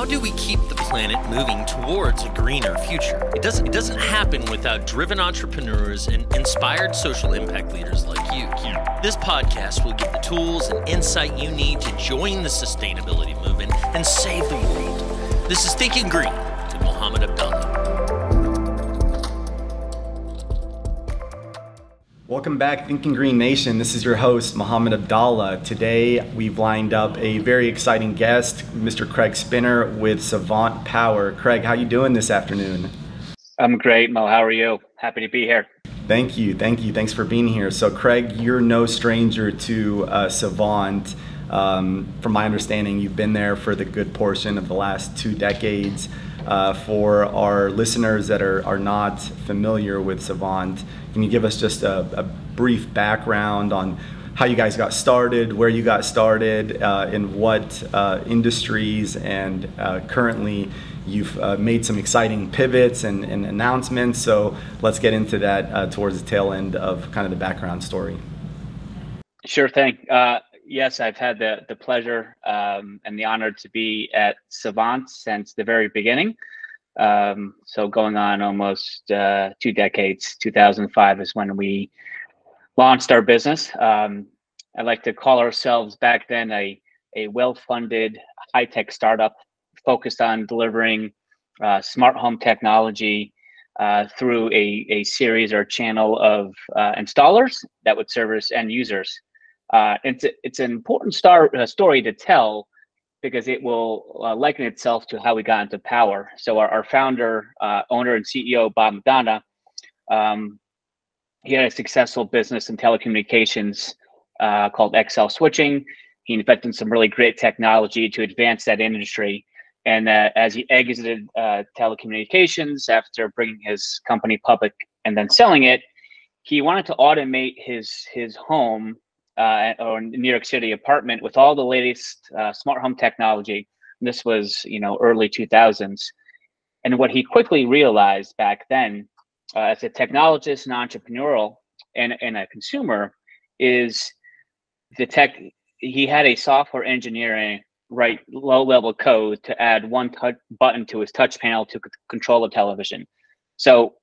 how do we keep the planet moving towards a greener future? It doesn't happen without driven entrepreneurs and inspired social impact leaders like you. This podcast will give the tools and insight you need to join the sustainability movement and save the world. This is Thinking Green with Mohammed Abdallah. Welcome back, Thinking Green Nation. This is your host, Mohammed Abdallah. Today, we've lined up a very exciting guest, Mr. Craig Spinner with Savant Power. Craig, how you doing this afternoon? I'm great, Mo. How are you? Happy to be here. Thank you. Thanks for being here. So, Craig, you're no stranger to Savant. From my understanding, you've been there for the good portion of the last 2 decades. For our listeners that are not familiar with Savant, can you give us just a brief background on how you guys got started, where you got started, in what industries, and currently you've made some exciting pivots and announcements. So let's get into that towards the tail end of kind of the background story. Sure thing. Yes, I've had the pleasure and the honor to be at Savant since the very beginning. So going on almost 2 decades. 2005 is when we launched our business. I like to call ourselves back then a well-funded high-tech startup focused on delivering smart home technology through a series or channel of installers that would service end users. It's an important story to tell because it will liken itself to how we got into power. So our founder, owner, and CEO, Bob McDonough, he had a successful business in telecommunications called XL Switching. He invented some really great technology to advance that industry. And as he exited telecommunications after bringing his company public and then selling it, he wanted to automate his home or New York City apartment with all the latest smart home technology. And this was, early 2000s. And what he quickly realized back then, as a technologist and entrepreneurial and a consumer, is he had a software engineering write low-level code to add one button to his touch panel to control the television. So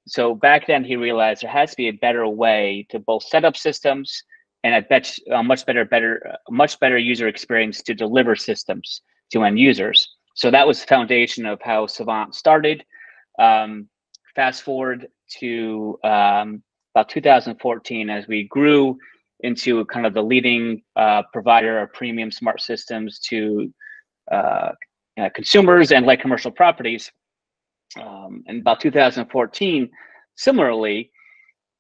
back then he realized there has to be a better way to both set up systems and I bet a much better user experience to deliver systems to end users. So that was the foundation of how Savant started. Fast forward to about 2014, as we grew into kind of the leading provider of premium smart systems to consumers and light commercial properties. In about 2014, similarly,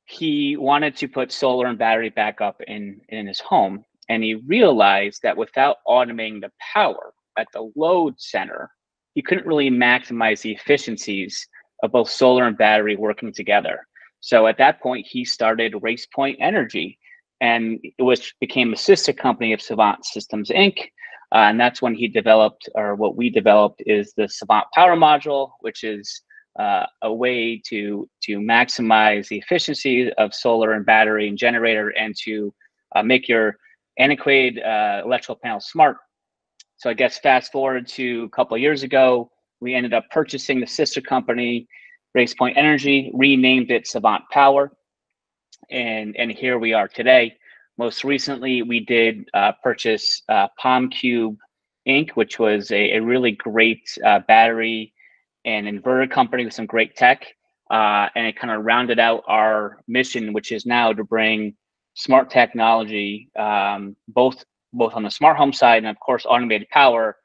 he wanted to put solar and battery backup in his home. And he realized that without automating the power at the load center, he couldn't really maximize the efficiencies of both solar and battery working together. So at that point, he started RacePoint Energy, and which became a sister company of Savant Systems, Inc. And that's when he developed, or what we developed, is the Savant Power Module, which is a way to maximize the efficiency of solar and battery and generator, and to make your antiquated electrical panels smart. So I guess fast forward to a couple of years ago, we ended up purchasing the sister company, RacePoint Energy, renamed it Savant Power, and here we are today. Most recently, we did purchase PalmCube Inc., which was a really great battery and inverter company with some great tech, and it kind of rounded out our mission, which is now to bring smart technology, both on the smart home side and of course automated power,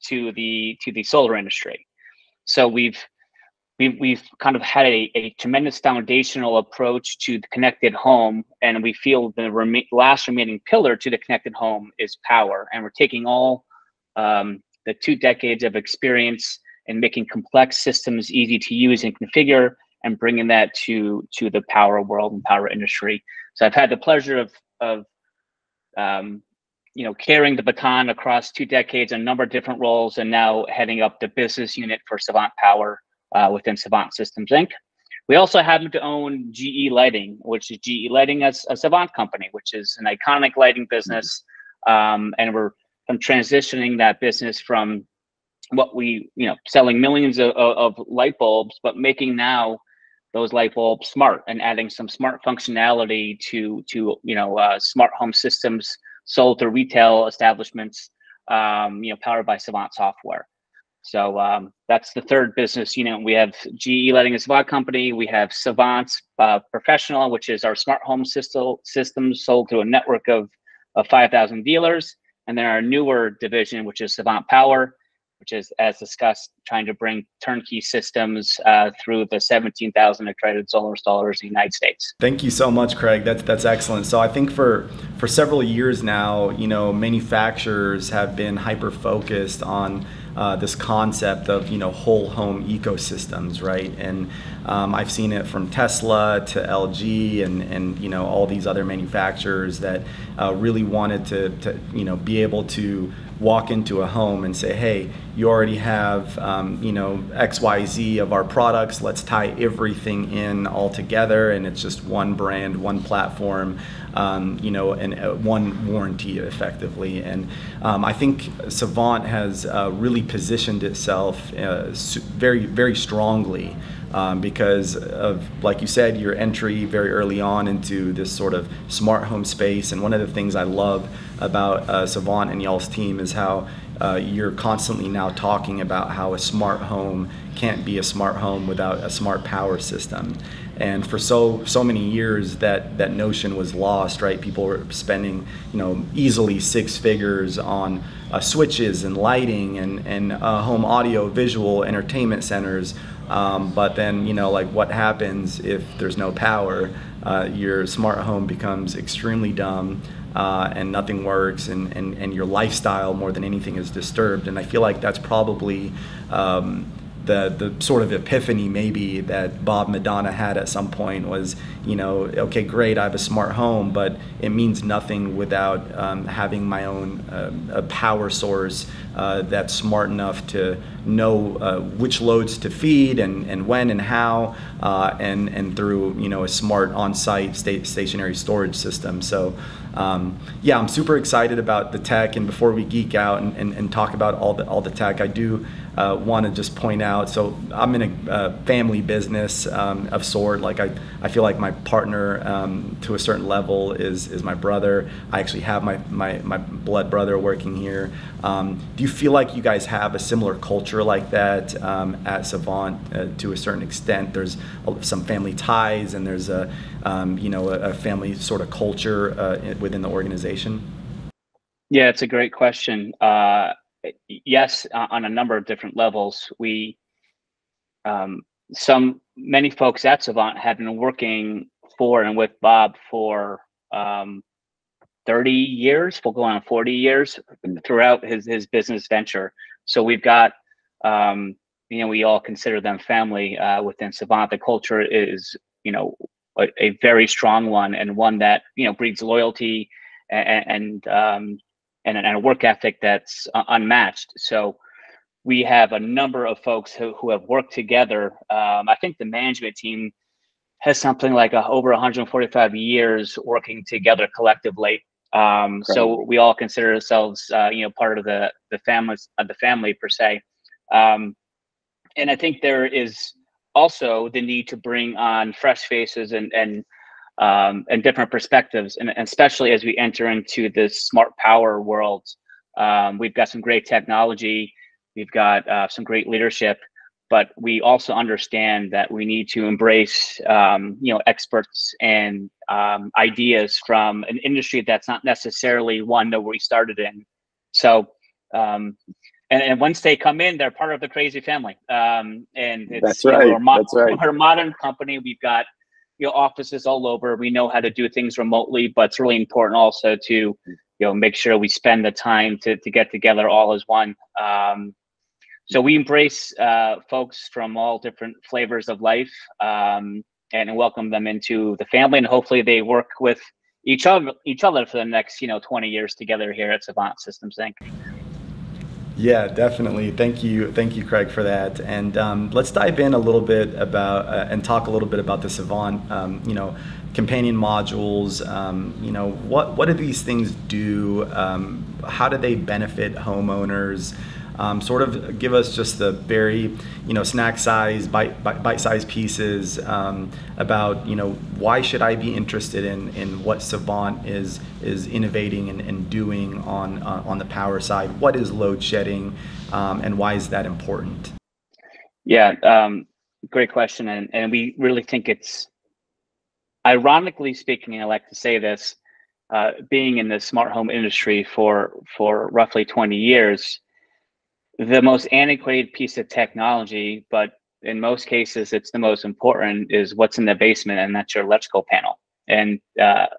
to the solar industry. So we've kind of had a tremendous foundational approach to the connected home, and we feel the last remaining pillar to the connected home is power. And we're taking all the 2 decades of experience and making complex systems easy to use and configure, and bringing that to the power world and power industry. So I've had the pleasure of carrying the baton across 2 decades in a number of different roles, and now heading up the business unit for Savant Power within Savant Systems, Inc. We also happen to own GE Lighting, which is GE Lighting as a Savant company, which is an iconic lighting business. And we're transitioning that business from what we, selling millions of light bulbs, but making now those light bulbs smart and adding some smart functionality to smart home systems sold to retail establishments, powered by Savant software. So that's the third business unit. We have GE Lighting and Savant Company. We have Savant Professional, which is our smart home systems sold to a network of 5,000 dealers. And then our newer division, which is Savant Power, which is, as discussed, trying to bring turnkey systems through the 17,000 accredited solar installers in the United States. Thank you so much, Craig. That's excellent. So I think for several years now, manufacturers have been hyper focused on this concept of whole home ecosystems, right? And I've seen it from Tesla to LG and all these other manufacturers that really wanted to be able to walk into a home and say, hey, you already have XYZ of our products, let's tie everything in all together, and it's just one brand, one platform, and one warranty effectively. And I think Savant has really positioned itself very, very strongly because of, like you said, your entry very early on into this sort of smart home space. And one of the things I love about Savant and y'all's team is how you're constantly now talking about how a smart home can't be a smart home without a smart power system. And for so many years that notion was lost, right? People were spending easily six figures on switches and lighting and home audio visual entertainment centers. But then like what happens if there's no power? Your smart home becomes extremely dumb. And nothing works, and your lifestyle more than anything is disturbed. And I feel like that's probably the sort of epiphany maybe that Bob Madonna had at some point was, okay, great, I have a smart home, but it means nothing without having my own a power source that's smart enough to know which loads to feed and when and how, and through a smart on-site stationary storage system. So yeah, I'm super excited about the tech. And before we geek out and talk about all the tech, I do want to just point out, so I'm in a family business of sort. Like I feel like my partner to a certain level is my brother. I actually have my blood brother working here. Do you feel like you guys have a similar culture like that at Savant to a certain extent? There's some family ties, and there's a family sort of culture within the organization. Yeah, it's a great question. Yes, on a number of different levels. Many folks at Savant have been working for and with Bob for 30 years, we'll go on 40 years throughout his business venture. So we've got, we all consider them family within Savant. The culture is, a very strong one, and one that, breeds loyalty and a work ethic that's unmatched. So we have a number of folks who have worked together. I think the management team has something like over 145 years working together collectively. So we all consider ourselves, part of the family per se. And I think there is also the need to bring on fresh faces and different perspectives, and especially as we enter into this smart power world. We've got some great technology, we've got some great leadership, but we also understand that we need to embrace, experts and ideas from an industry that's not necessarily one that we started in. So, and once they come in, they're part of the crazy family. And it's, that's right. We're a modern company. We've got offices all over. We know how to do things remotely, but it's really important also to make sure we spend the time to get together all as one. So we embrace folks from all different flavors of life, and welcome them into the family, and hopefully they work with each other for the next 20 years together here at Savant Systems Inc. Yeah, definitely. Thank you, Craig, for that. And let's dive in a little bit about and talk a little bit about the Savant, companion modules. What do these things do? How do they benefit homeowners? Sort of give us just the very, snack size, bite-sized pieces about, why should I be interested in what Savant is innovating and doing on the power side? What is load shedding, and why is that important? Yeah, great question, and we really think it's, ironically speaking, and I like to say this, being in the smart home industry for roughly 20 years. The most antiquated piece of technology, but in most cases it's the most important, is what's in the basement, and that's your electrical panel. And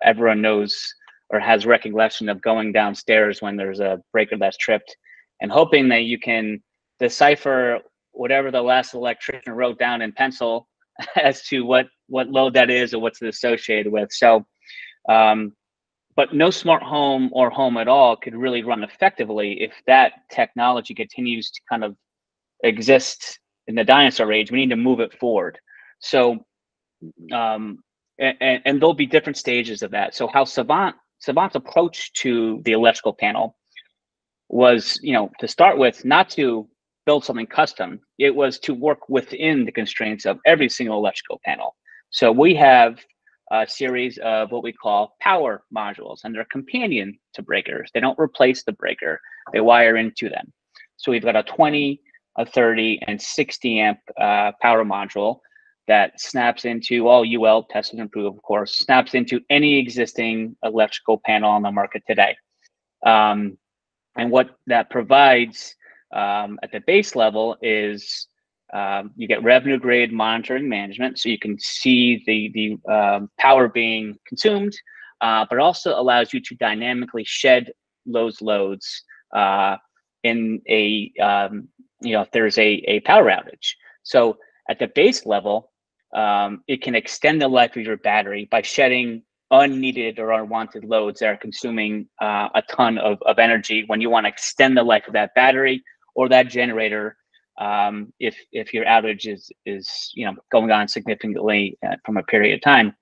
everyone knows or has recollection of going downstairs when there's a breaker that's tripped and hoping that you can decipher whatever the last electrician wrote down in pencil as to what load that is or what's associated with. So but no smart home or home at all could really run effectively if that technology continues to kind of exist in the dinosaur age. We need to move it forward. So, and there'll be different stages of that. So how Savant's approach to the electrical panel was, to start with, not to build something custom. It was to work within the constraints of every single electrical panel. So we have a series of what we call power modules, and they're companion to breakers. They don't replace the breaker, they wire into them. So we've got a 20, a 30, and 60 amp power module that snaps into all UL tested and approved, of course, snaps into any existing electrical panel on the market today. And what that provides at the base level is you get revenue grade monitoring management, so you can see the power being consumed, but also allows you to dynamically shed those loads in a if there's a power outage. So at the base level, it can extend the life of your battery by shedding unneeded or unwanted loads that are consuming a ton of energy when you want to extend the life of that battery or that generator. If your outage is going on significantly from a period of time.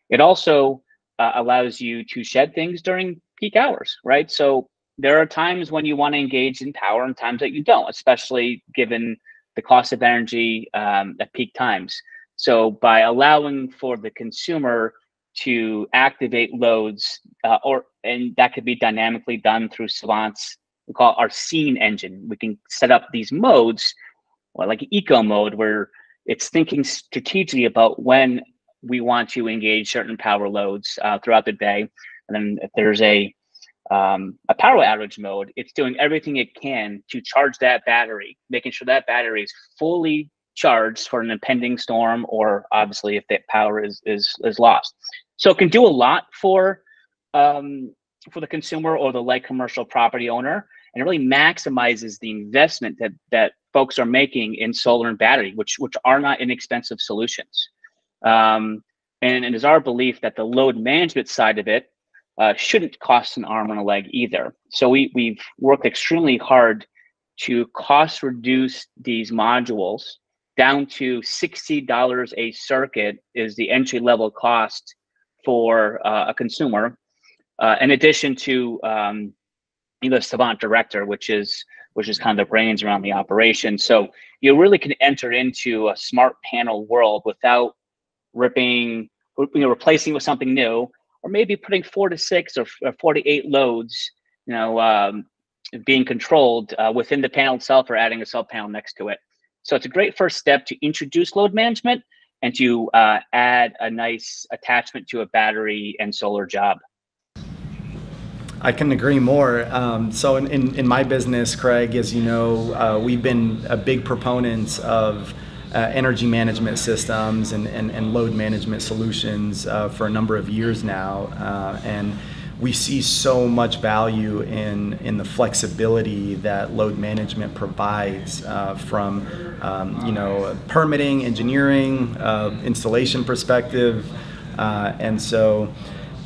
It also allows you to shed things during peak hours, right? So there are times when you want to engage in power and times that you don't, especially given the cost of energy at peak times. So by allowing for the consumer to activate loads, and that could be dynamically done through Savant's, we call it our scene engine. We can set up these modes, or like eco mode, where it's thinking strategically about when we want to engage certain power loads throughout the day. And then if there's a power outage mode, it's doing everything it can to charge that battery, making sure that battery is fully charged for an impending storm, or obviously if that power is lost. So it can do a lot for the consumer or the light commercial property owner, and it really maximizes the investment that folks are making in solar and battery, which are not inexpensive solutions. And it is our belief that the load management side of it shouldn't cost an arm and a leg either. So we've worked extremely hard to cost reduce these modules down to $60 a circuit is the entry level cost for a consumer, in addition to the Savant Director, which is kind of the brains around the operation. So you really can enter into a smart panel world without replacing with something new, or maybe putting 4 to 6 or 4 to 8 loads, being controlled within the panel itself, or adding a sub panel next to it. So it's a great first step to introduce load management and to add a nice attachment to a battery and solar job. I can agree more. So in my business, Craig, as you know, we've been a big proponents of energy management systems and load management solutions for a number of years now. And we see so much value in the flexibility that load management provides from permitting, engineering, installation perspective. And so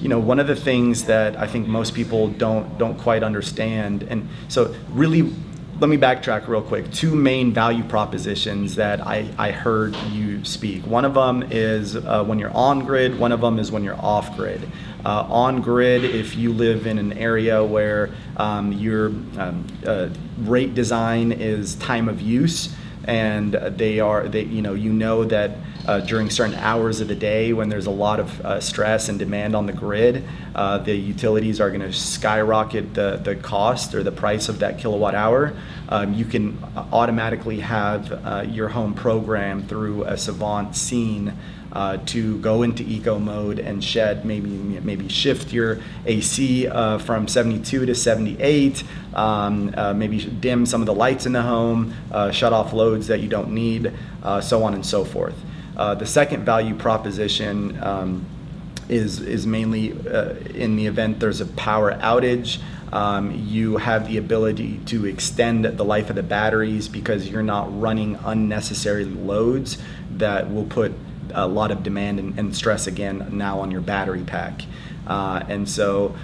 one of the things that I think most people don't quite understand, and so really let me backtrack real quick. Two main value propositions that I heard you speak. One of them is when you're on grid, one of them is when you're off grid. On grid, if you live in an area where your rate design is time of use, and you know that during certain hours of the day when there's a lot of stress and demand on the grid, the utilities are going to skyrocket the cost or the price of that kilowatt hour. You can automatically have your home programmed through a Savant Scene to go into eco mode and shed, maybe shift your AC from 72 to 78, maybe dim some of the lights in the home, shut off loads that you don't need, so on and so forth. The second value proposition is mainly in the event there's a power outage. You have the ability to extend the life of the batteries because you're not running unnecessary loads that will put a lot of demand and stress again now on your battery pack. And so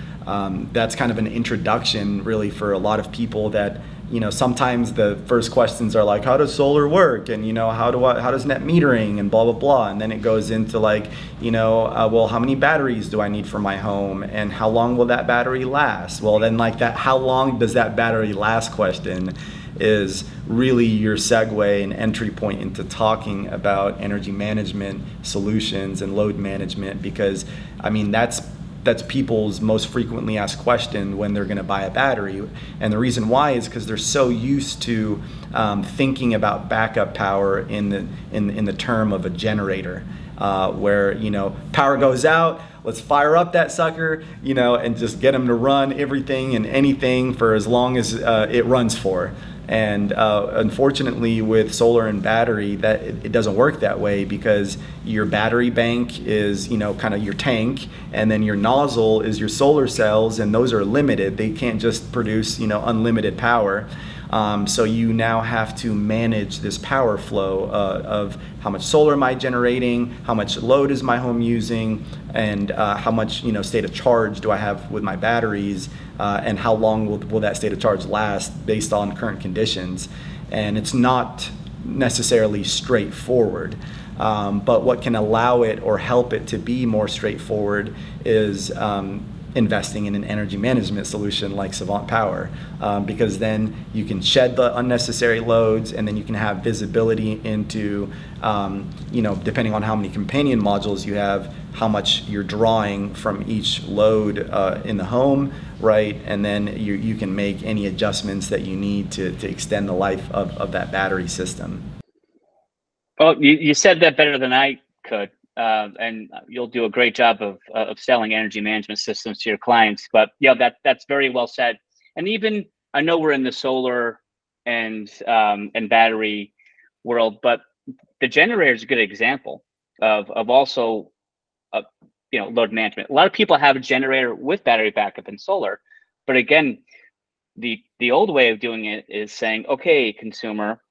that's kind of an introduction really for a lot of people that, sometimes the first questions are like, how does solar work? And, how does net metering and blah, blah, blah. And then it goes into like, well, how many batteries do I need for my home? And how long will that battery last? Well, then like that, how long does that battery last question is really your segue and entry point into talking about energy management solutions and load management, because that's people's most frequently asked question when they're going to buy a battery. And the reason why is because they're so used to thinking about backup power in the term of a generator, where power goes out, let's fire up that sucker, and just get them to run everything and anything for as long as it runs for. And unfortunately with solar and battery, that it doesn't work that way, because your battery bank is kind of your tank, and then your nozzle is your solar cells, and those are limited. They can't just produce unlimited power. So you now have to manage this power flow of how much solar am I generating, how much load is my home using, and how much state of charge do I have with my batteries, and how long will that state of charge last based on current conditions. And it's not necessarily straightforward, but what can allow it or help it to be more straightforward is investing in an energy management solution like Savant Power, because then you can shed the unnecessary loads, and then you can have visibility into, depending on how many companion modules you have, how much you're drawing from each load in the home, right? And then you can make any adjustments that you need to extend the life of that battery system. Well, you said that better than I could. And you'll do a great job of selling energy management systems to your clients. But that's very well said. And even I know we're in the solar and battery world, but the generator is a good example of also load management. A lot of people have a generator with battery backup and solar, but again, the old way of doing it is saying, okay, consumer,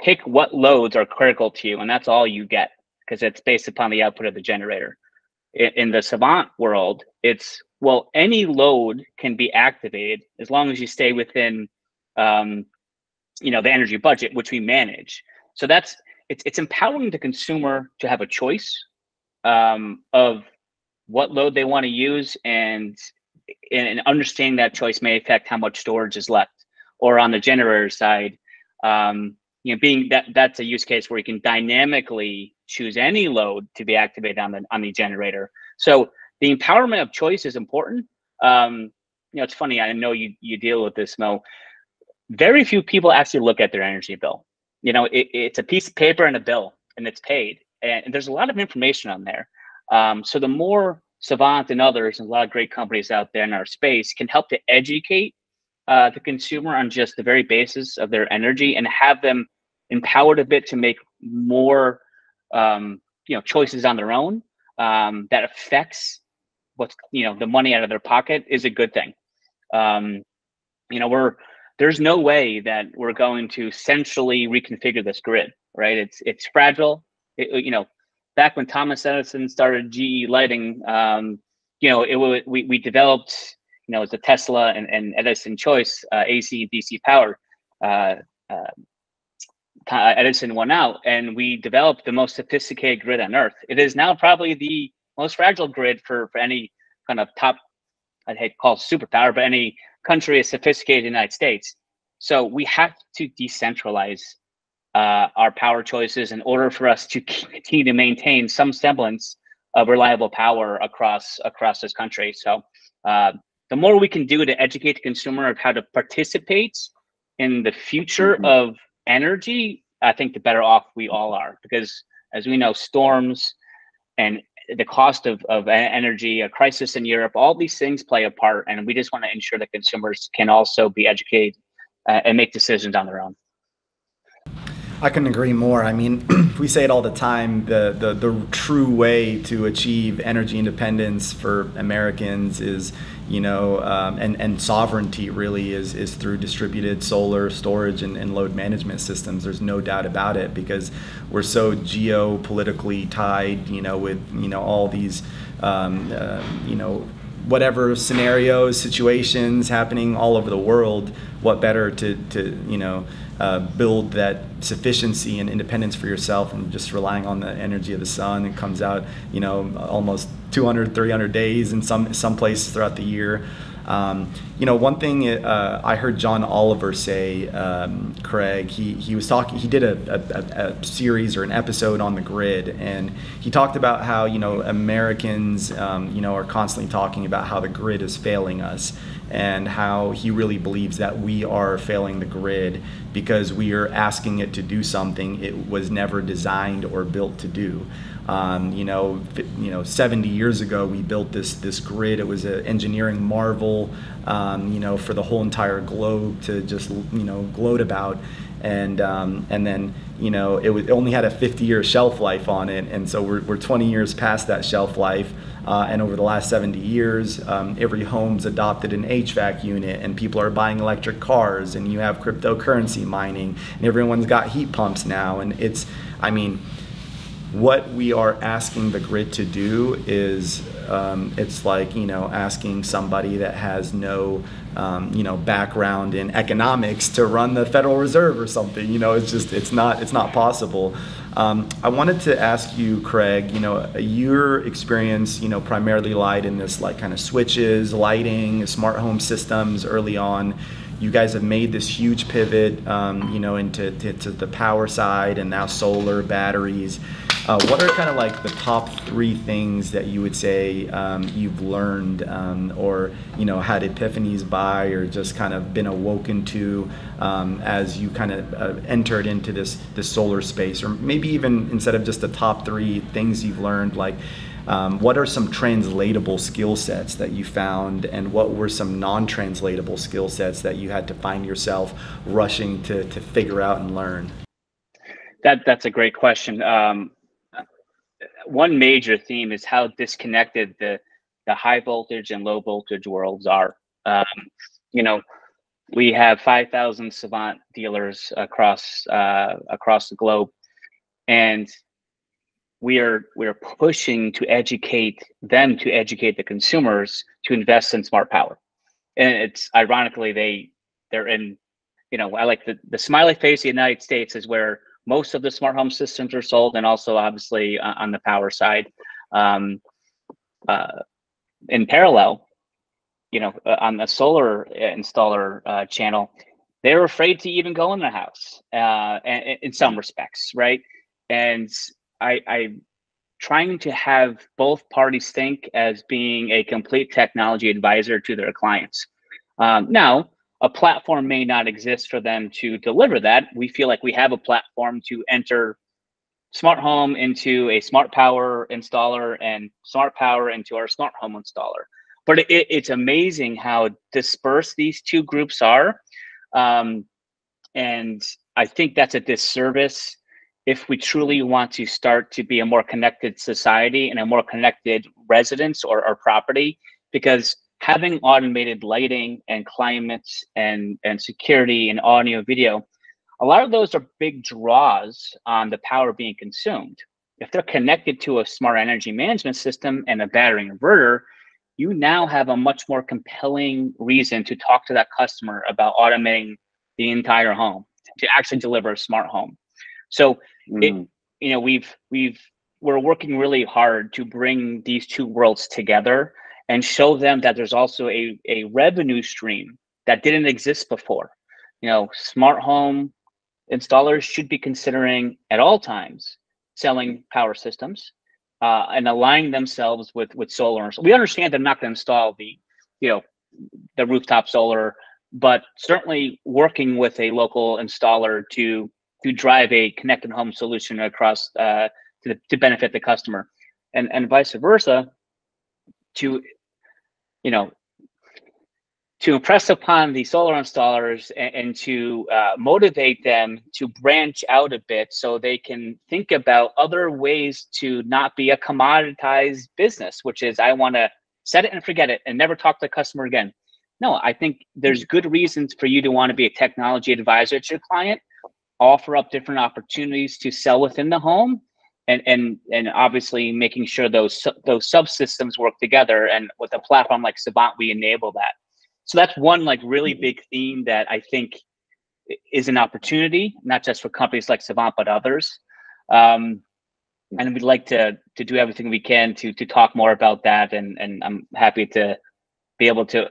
pick what loads are critical to you, and that's all you get, because it's based upon the output of the generator. In the Savant world, it's, well, any load can be activated as long as you stay within, the energy budget, which we manage. So it's empowering the consumer to have a choice of what load they want to use, and understanding that choice may affect how much storage is left. Or on the generator side, being that's a use case where you can dynamically choose any load to be activated on the generator. So the empowerment of choice is important. It's funny, I know you deal with this, Mo. Very few people actually look at their energy bill. It's a piece of paper and a bill, and it's paid. And there's a lot of information on there. So the more Savant and others, and a lot of great companies out there in our space, can help to educate the consumer on just the very basis of their energy, and have them empowered a bit to make more choices on their own, that affects what's the money out of their pocket, is a good thing. There's no way that we're going to centrally reconfigure this grid, right? It's fragile. Back when Thomas Edison started GE Lighting, we developed, it's a Tesla and Edison choice, AC and DC power. Edison won out, and we developed the most sophisticated grid on Earth. It is now probably the most fragile grid for any kind of top, I'd hate to call it superpower, but any country as sophisticated as the United States. So we have to decentralize our power choices in order for us to continue to maintain some semblance of reliable power across this country. So the more we can do to educate the consumer of how to participate in the future of energy, I think the better off we all are, because as we know, storms and the cost of energy, a crisis in Europe, all these things play a part, and we just want to ensure that consumers can also be educated and make decisions on their own. I couldn't agree more. I mean, we say it all the time, the true way to achieve energy independence for Americans is, and sovereignty really is through distributed solar storage and load management systems. There's no doubt about it, because we're so geopolitically tied, with, all these, whatever scenarios, situations happening all over the world. What better to build that sufficiency and independence for yourself, and just relying on the energy of the sun. It comes out, almost 200, 300 days in some places throughout the year. One thing I heard John Oliver say, Craig, he was talking, he did a series or an episode on the grid, and he talked about how, Americans, are constantly talking about how the grid is failing us, and how he really believes that we are failing the grid because we are asking it to do something it was never designed or built to do. 70 years ago, we built this grid. It was an engineering marvel, for the whole entire globe to just, gloat about. And then, it only had a 50-year shelf life on it. And so we're 20 years past that shelf life. And over the last 70 years, every home's adopted an HVAC unit, and people are buying electric cars, and you have cryptocurrency mining, and everyone's got heat pumps now. And what we are asking the grid to do is, it's like, asking somebody that has no, background in economics to run the Federal Reserve or something. It's not possible. I wanted to ask you, Craig, your experience, primarily lied in this kind of switches, lighting, smart home systems early on. You guys have made this huge pivot, into the power side, and now solar, batteries. What are kind of the top 3 things that you would say you've learned, or had epiphanies by, or just kind of been awoken to as you kind of entered into this solar space? Or maybe even instead of just the top 3 things you've learned, what are some translatable skill sets that you found, and what were some non-translatable skill sets that you had to find yourself rushing to figure out and learn? That's a great question. One major theme is how disconnected the high voltage and low voltage worlds are. We have 5,000 Savant dealers across the globe, and we are pushing to educate the consumers to invest in smart power. And it's ironically they're in, I like the smiley face of the United States is where most of the smart home systems are sold, and also obviously on the power side. In parallel, on the solar installer channel, they're afraid to even go in the house in some respects, right? And I'm trying to have both parties think as being a complete technology advisor to their clients. Now, a platform may not exist for them to deliver that. We feel like we have a platform to enter smart home into a smart power installer, and smart power into our smart home installer. But it's amazing how dispersed these two groups are. And I think that's a disservice if we truly want to start to be a more connected society and a more connected residence or property, because having automated lighting and climate and security and audio, video, a lot of those are big draws on the power being consumed. If they're connected to a smart energy management system and a battery inverter, you now have a much more compelling reason to talk to that customer about automating the entire home to actually deliver a smart home. So we're working really hard to bring these two worlds together and show them that there's also a revenue stream that didn't exist before. Smart home installers should be considering at all times selling power systems and aligning themselves with solar. We understand they're not going to install the rooftop solar, but certainly working with a local installer to drive a connected home solution across to benefit the customer, and vice versa, to impress upon the solar installers and to motivate them to branch out a bit so they can think about other ways to not be a commoditized business, which is, I want to set it and forget it and never talk to the customer again. No, I think there's good reasons for you to want to be a technology advisor to your client, offer up different opportunities to sell within the home, and obviously making sure those subsystems work together. And with a platform like Savant, we enable that. So that's one really big theme that I think is an opportunity, not just for companies like Savant, but others. And we'd like to do everything we can to talk more about that. And I'm happy to be able to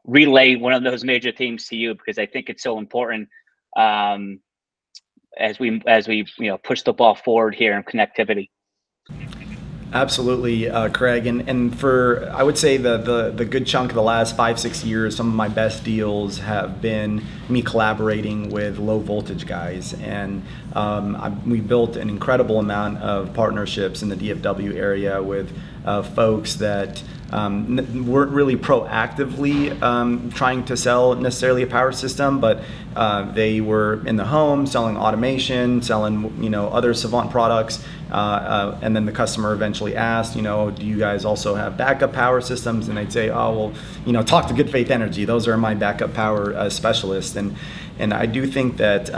relay one of those major themes to you, because I think it's so important as we push the ball forward here in connectivity. Absolutely, Craig. And for, I would say, the good chunk of the last 5-6 years, some of my best deals have been me collaborating with low voltage guys. And we built an incredible amount of partnerships in the DFW area with folks that weren't really proactively trying to sell necessarily a power system, but they were in the home selling automation, selling other Savant products, and then the customer eventually asked, do you guys also have backup power systems? And they'd say, oh well, talk to Good Faith Energy. Those are my backup power specialists. And I do think that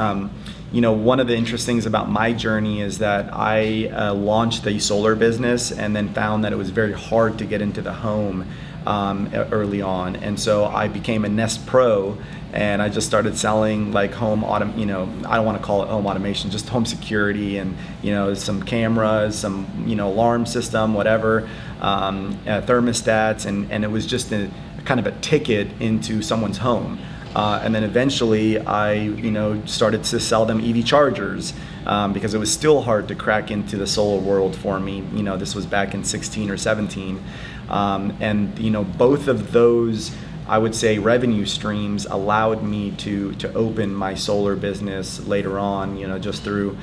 one of the interesting things about my journey is that I launched the solar business and then found that it was very hard to get into the home early on. And so I became a Nest Pro, and I just started selling home I don't want to call it home automation, just home security and, some cameras, some, alarm system, whatever, thermostats. And it was just a kind of a ticket into someone's home. And then eventually I, started to sell them EV chargers because it was still hard to crack into the solar world for me. This was back in 16 or 17. And, both of those, I would say, revenue streams allowed me to open my solar business later on, just through,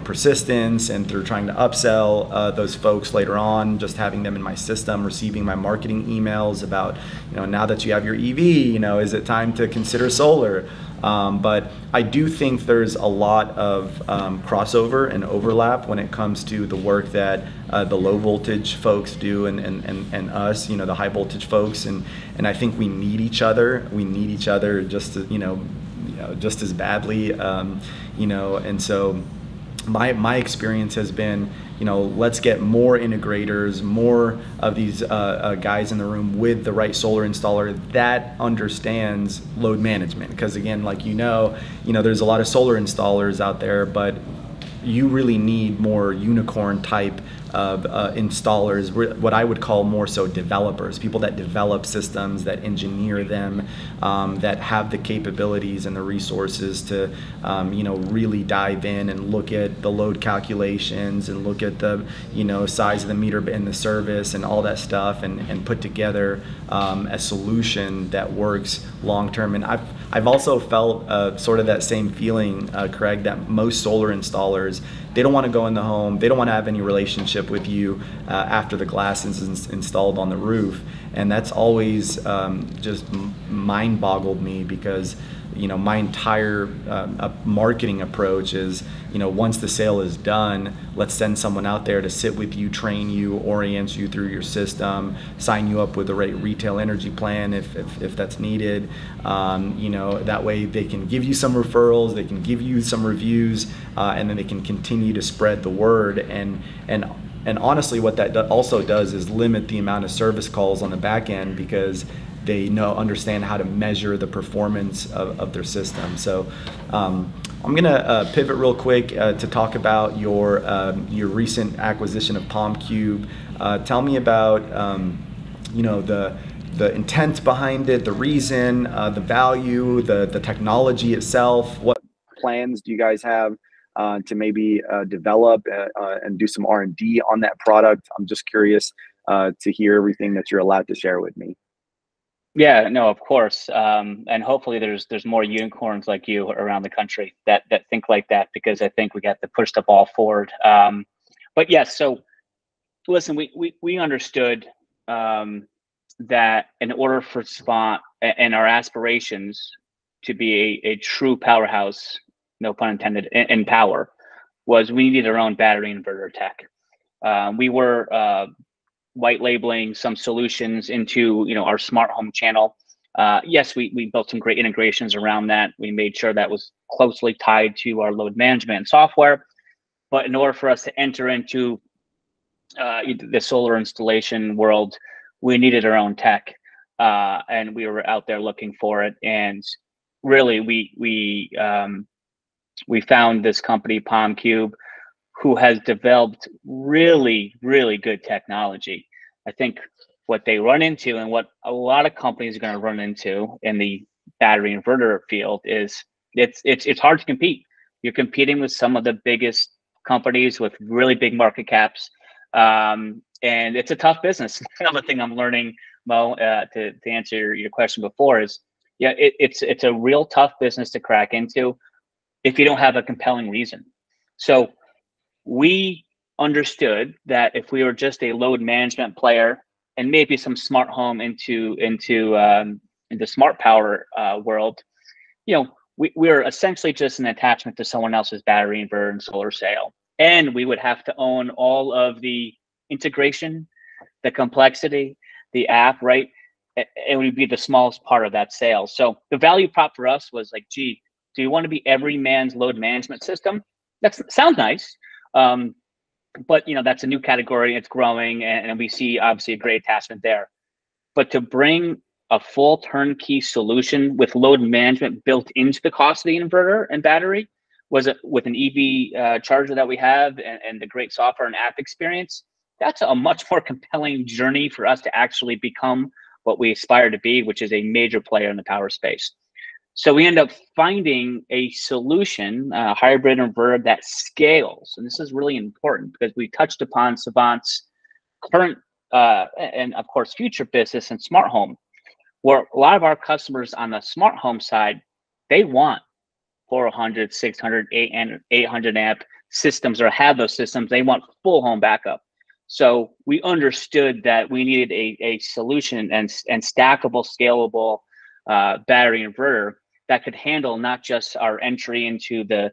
persistence and through trying to upsell those folks later on, just having them in my system, receiving my marketing emails about, now that you have your EV, is it time to consider solar? But I do think there's a lot of crossover and overlap when it comes to the work that the low voltage folks do and us, the high voltage folks, and I think we need each other. We need each other just to, just as badly, and so my experience has been, let's get more integrators, more of these guys in the room with the right solar installer that understands load management. Because again, there's a lot of solar installers out there, but you really need more unicorn type of installers, what I would call more so developers, people that develop systems, that engineer them, that have the capabilities and the resources to really dive in and look at the load calculations and look at the size of the meter and the service and all that stuff, and put together a solution that works long term. And I've also felt sort of that same feeling, Craig, that most solar installers, they don't want to go in the home, they don't want to have any relationship with you after the glass is installed on the roof. And that's always just mind boggled me, because my entire marketing approach is, once the sale is done, let's send someone out there to sit with you, train you, orient you through your system, sign you up with the right retail energy plan if that's needed. That way they can give you some referrals, they can give you some reviews, and then they can continue to spread the word. And honestly, what that also does is limit the amount of service calls on the back end, because they understand how to measure the performance of their system. So I'm gonna pivot real quick to talk about your recent acquisition of PalmCube. Tell me about the intent behind it, the reason, the value, the technology itself. What plans do you guys have to maybe develop and do some R&D on that product? I'm just curious to hear everything that you're allowed to share with me. Yeah, no, of course. And hopefully there's more unicorns like you around the country that think like that, because I think we got to push the ball forward. But yes, so listen, we understood that in order for Savant and our aspirations to be a true powerhouse, no pun intended, in power, was we needed our own battery inverter tech. We were white labeling some solutions into our smart home channel. Yes, we built some great integrations around that. We made sure that was closely tied to our load management software. But in order for us to enter into the solar installation world, we needed our own tech, and we were out there looking for it. And really, we found this company, PalmCube, who has developed really, really good technology. I think what they run into, and what a lot of companies are going to run into in the battery inverter field, is it's hard to compete. You're competing with some of the biggest companies with really big market caps, and it's a tough business. Another thing I'm learning, Mo, to answer your question before, is it's a real tough business to crack into if you don't have a compelling reason. So we understood that if we were just a load management player and maybe some smart home into smart power world, we're essentially just an attachment to someone else's battery inverter and solar sale. And we would have to own all of the integration, the complexity, the app, right? It would be the smallest part of that sale. So the value prop for us was like, gee, do you want to be every man's load management system? That sounds nice. But that's a new category, it's growing, and we see obviously a great attachment there. But to bring a full turnkey solution with load management built into the cost of the inverter and battery, with an EV charger that we have and the great software and app experience, that's a much more compelling journey for us to actually become what we aspire to be, which is a major player in the power space. So we end up finding a solution, a hybrid inverter that scales. And this is really important because we touched upon Savant's current and of course future business in smart home, where a lot of our customers on the smart home side, they want 400, 600, 800 amp systems, or have those systems. They want full home backup. So we understood that we needed a solution and stackable, scalable battery inverter that could handle not just our entry into the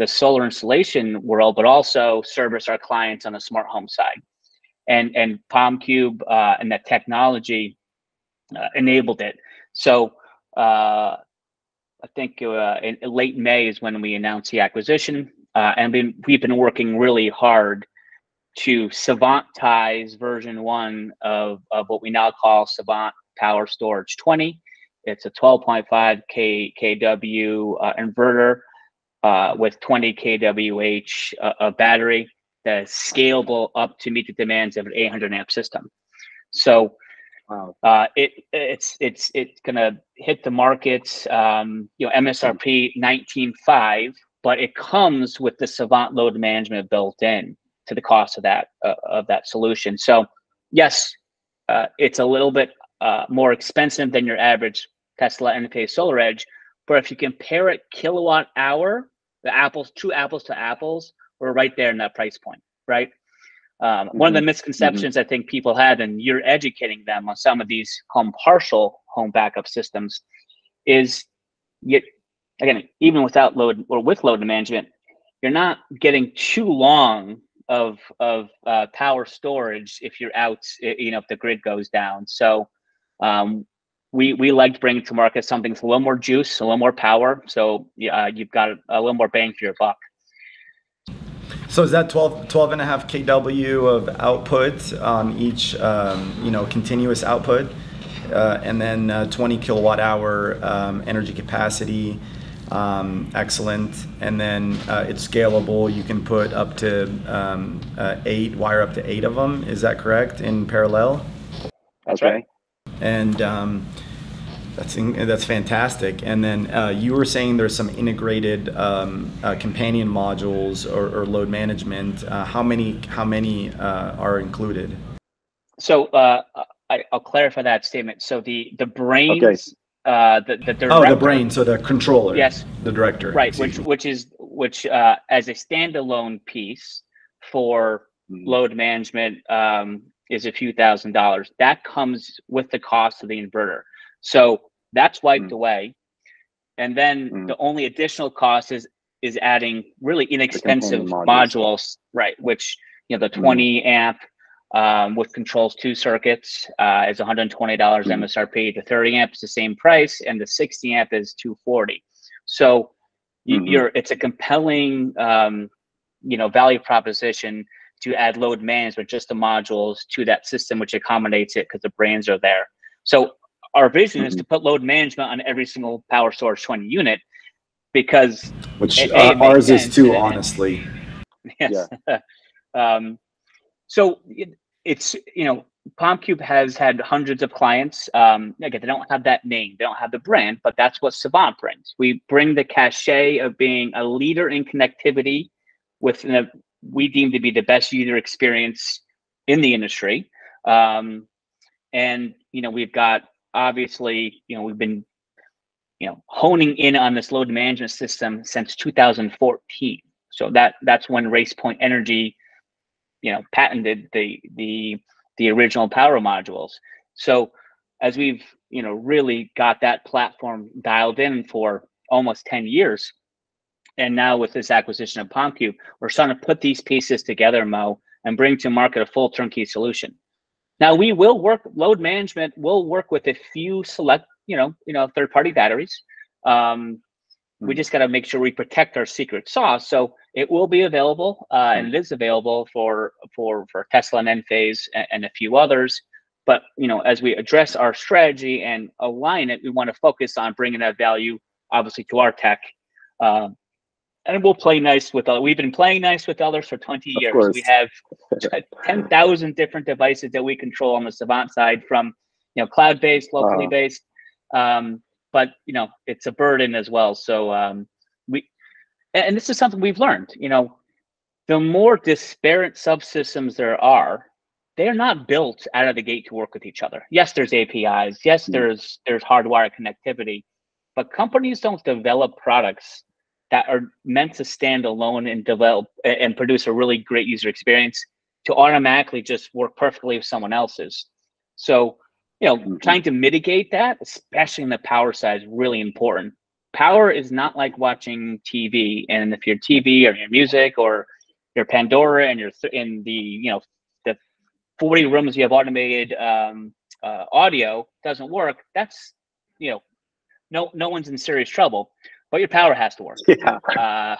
solar installation world, but also service our clients on the smart home side. And PalmCube and that technology enabled it. So I think in late May is when we announced the acquisition, and we've been working really hard to Savantize version 1 of what we now call Savant Power Storage 20. It's a 12.5 kW inverter with 20 kWh of battery that is scalable up to meet the demands of an 800 amp system. So it's gonna hit the markets, MSRP 19.5, but it comes with the Savant load management built in to the cost of that solution. So yes, it's a little bit more expensive than your average Tesla Enphase SolarEdge, but if you compare it kilowatt hour, true apples to apples, we're right there in that price point, right? One of the misconceptions I think people have, and you're educating them on some of these partial home backup systems, is again, even without load or with load management, you're not getting too long of power storage if you're out, if the grid goes down. So we like to bring to market something with a little more juice, a little more power. So you've got a little more bang for your buck. So is that 12.5 kW of output on each, continuous output? and then 20 kilowatt hour energy capacity. Excellent. And then it's scalable. You can put up to wire up to 8 of them. Is that correct, in parallel? That's right. And that's fantastic. And then you were saying there's some integrated companion modules or load management. How many are included? So I'll clarify that statement. So the brains, the director, the brain. So the controller. Yes. The director. Right. Which as a standalone piece for load management is a few $1,000s. That comes with the cost of the inverter. So that's wiped away. And then the only additional cost is adding really inexpensive modules, right? Which, the 20 amp with controls 2 circuits is $120 MSRP. The 30 amp is the same price, and the 60 amp is $240. So it's a compelling value proposition to add load management, just the modules, to that system, which accommodates it because the brains are there. So our vision is to put load management on every single Power Source 20 unit, because ours is too, honestly. Yes. Yeah. So it's PalmCube has had hundreds of clients. Again, they don't have that name, they don't have the brand, but that's what Savant brings. We bring the cachet of being a leader in connectivity with we deem to be the best user experience in the industry. And we've got, obviously, we've been honing in on this load management system since 2014. So that's when RacePoint Energy patented the original power modules. So as we've really got that platform dialed in for almost 10 years, and now with this acquisition of PalmCube, we're starting to put these pieces together, Mo, and bring to market a full turnkey solution. Now we will work load management. We'll work with a few select, third-party batteries. We just got to make sure we protect our secret sauce. So it will be available, and it is available for Tesla and Enphase and a few others. But as we address our strategy and align it, we want to focus on bringing that value, obviously, to our tech. And we'll play nice with others. We've been playing nice with others for 20 years. Course. We have 10,000 different devices that we control on the Savant side, from cloud-based, locally based. But it's a burden as well. So and this is something we've learned. The more disparate subsystems there are, they're not built out of the gate to work with each other. Yes, there's APIs. Yes, there's hardwired connectivity, but companies don't develop products that are meant to stand alone and develop and produce a really great user experience to automatically just work perfectly with someone else's. So, trying to mitigate that, especially in the power side, is really important. Power is not like watching TV. And if your TV or your music or your Pandora and you're in the 40 rooms you have automated audio doesn't work, that's, no one's in serious trouble. But your power has to work. Yeah.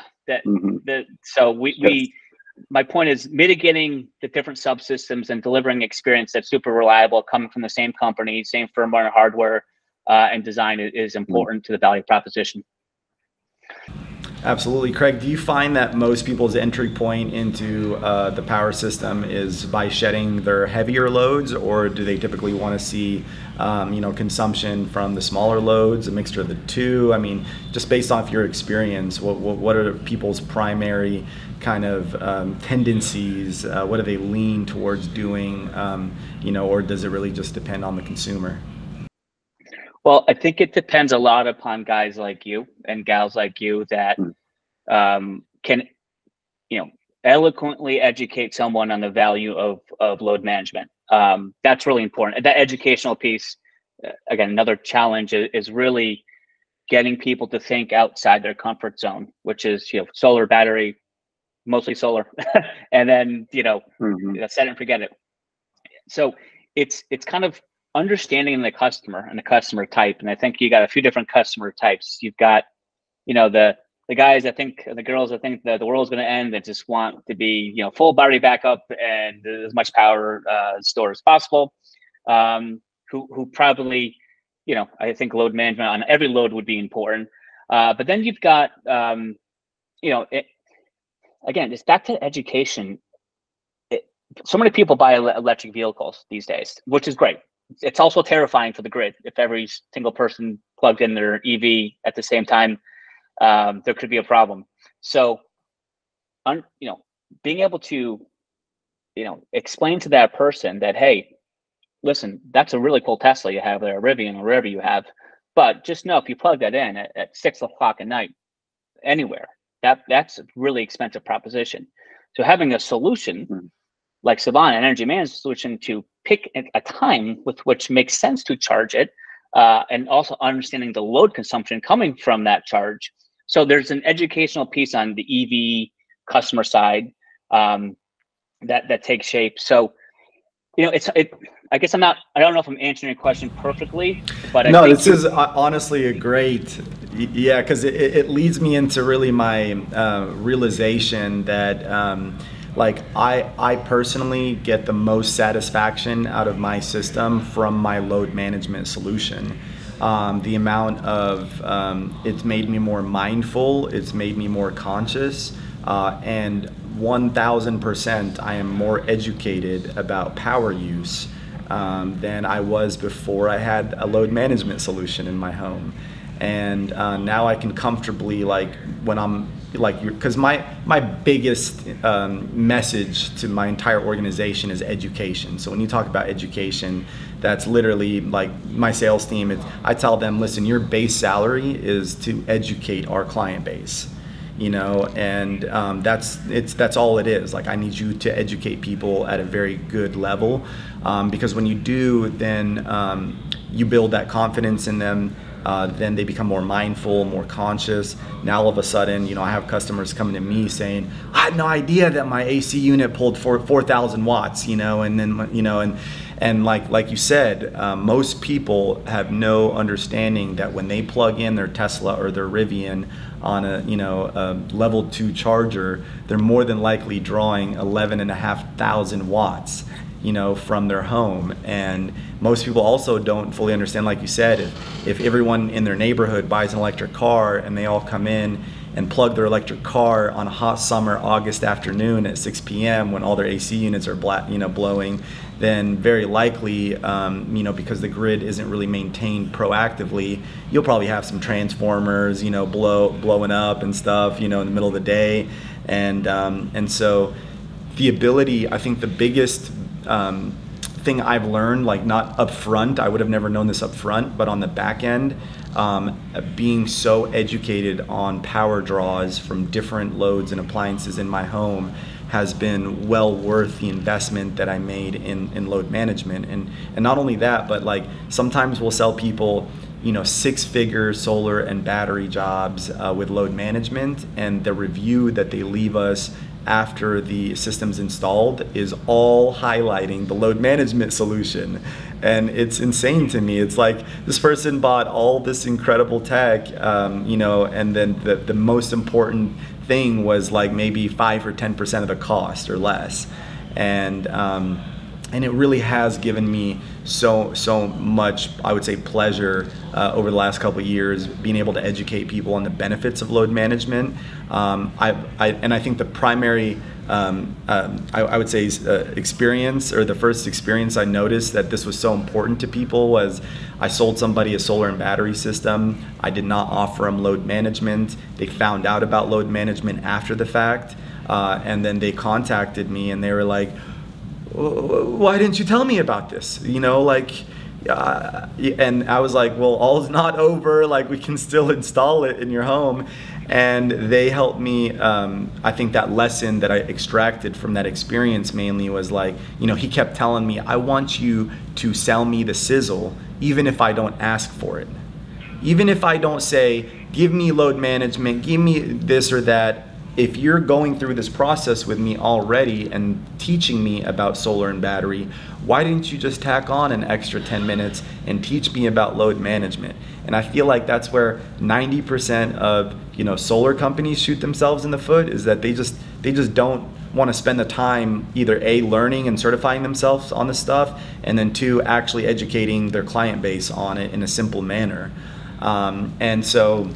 My point is mitigating the different subsystems and delivering experience that's super reliable, coming from the same company, same firmware and hardware and design is important to the value proposition. Absolutely. Craig, do you find that most people's entry point into the power system is by shedding their heavier loads, or do they typically want to see consumption from the smaller loads, a mixture of the two? I mean, just based off your experience, what are people's primary kind of tendencies? What do they lean towards doing, or does it really just depend on the consumer? Well, I think it depends a lot upon guys like you and gals like you that can, eloquently educate someone on the value of load management. That's really important. That educational piece, again, another challenge is really getting people to think outside their comfort zone, which is, solar, battery, mostly solar, and then, set it and forget it. So it's kind of understanding the customer and the customer type. And I think you got a few different customer types. You've got, the guys, I think, the girls, I think that the world's going to end and just want to be, full battery backup and as much power stored as possible, who who probably, I think load management on every load would be important. But then you've got, again, it's back to education. So many people buy electric vehicles these days, which is great. It's also terrifying for the grid. If every single person plugged in their EV at the same time, there could be a problem. So, being able to, explain to that person that, hey, listen, that's a really cool Tesla you have there, a Rivian or wherever you have, but just know if you plug that in at 6 o'clock at night, anywhere, that's a really expensive proposition. So having a solution like Savant, an energy management solution, to pick a time with which makes sense to charge it, and also understanding the load consumption coming from that charge. So there's an educational piece on the EV customer side that takes shape. So, I guess I don't know if I'm answering your question perfectly, but no, this is honestly a great, because it leads me into really my realization that I personally get the most satisfaction out of my system from my load management solution. The amount of, it's made me more mindful, it's made me more conscious, and 1000% I am more educated about power use than I was before I had a load management solution in my home. And now I can comfortably, when I'm because my biggest message to my entire organization is education. So when you talk about education, that's literally like my sales team. I tell them, listen, your base salary is to educate our client base, and that's all it is. Like, I need you to educate people at a very good level, because when you do, then you build that confidence in them. Then they become more mindful, more conscious. Now all of a sudden, I have customers coming to me saying, I had no idea that my AC unit pulled 4,000 watts, and then, and like you said, most people have no understanding that when they plug in their Tesla or their Rivian on a level 2 charger, they're more than likely drawing 11,500 watts, from their home. And most people also don't fully understand, like you said, if everyone in their neighborhood buys an electric car and they all come in and plug their electric car on a hot summer August afternoon at 6 p.m. when all their AC units are blowing, then very likely, because the grid isn't really maintained proactively, you'll probably have some transformers, blowing up and stuff, in the middle of the day. And so the ability, I think the biggest thing I've learned, not up front, I would have never known this up front, but on the back end, being so educated on power draws from different loads and appliances in my home has been well worth the investment that I made in load management. And not only that, but sometimes we'll sell people, 6-figure solar and battery jobs with load management, and the review that they leave us after the system's installed is all highlighting the load management solution. And it's insane to me. It's like this person bought all this incredible tech, and then the most important thing was maybe 5 or 10% of the cost or less. And it really has given me so much, I would say, pleasure over the last couple of years, being able to educate people on the benefits of load management. I think the primary, I would say, experience, or the first experience I noticed that this was so important to people, was I sold somebody a solar and battery system. I did not offer them load management. They found out about load management after the fact, and then they contacted me and they were like, why didn't you tell me about this? And I was like, well, all's not over. We can still install it in your home. And they helped me. I think that lesson that I extracted from that experience mainly was he kept telling me, I want you to sell me the sizzle, even if I don't ask for it. Even if I don't say, give me load management, give me this or that. If you're going through this process with me already and teaching me about solar and battery, why didn't you just tack on an extra 10 minutes and teach me about load management? And I feel like that's where 90% of solar companies shoot themselves in the foot, is that they just don't want to spend the time either A, learning and certifying themselves on this stuff, and then two, actually educating their client base on it in a simple manner. And so,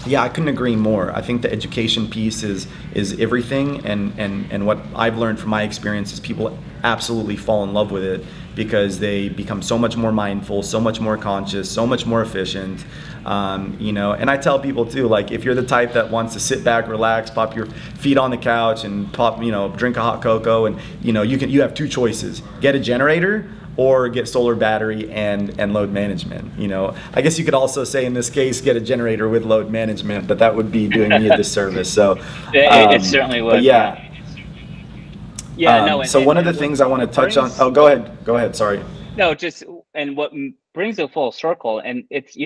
yeah, I couldn't agree more. I think the education piece is everything, and what I've learned from my experience is people absolutely fall in love with it because they become so much more mindful, so much more conscious, so much more efficient. And I tell people too, like, if you're the type that wants to sit back, relax, pop your feet on the couch and drink a hot cocoa, and you have two choices: get a generator or get solar battery and load management. I guess you could also say in this case, get a generator with load management, but that would be doing me a disservice. So it certainly would. But yeah. Yeah, so one of the things I want to touch on. Oh, go ahead. Sorry. No, and what brings it full circle, and it's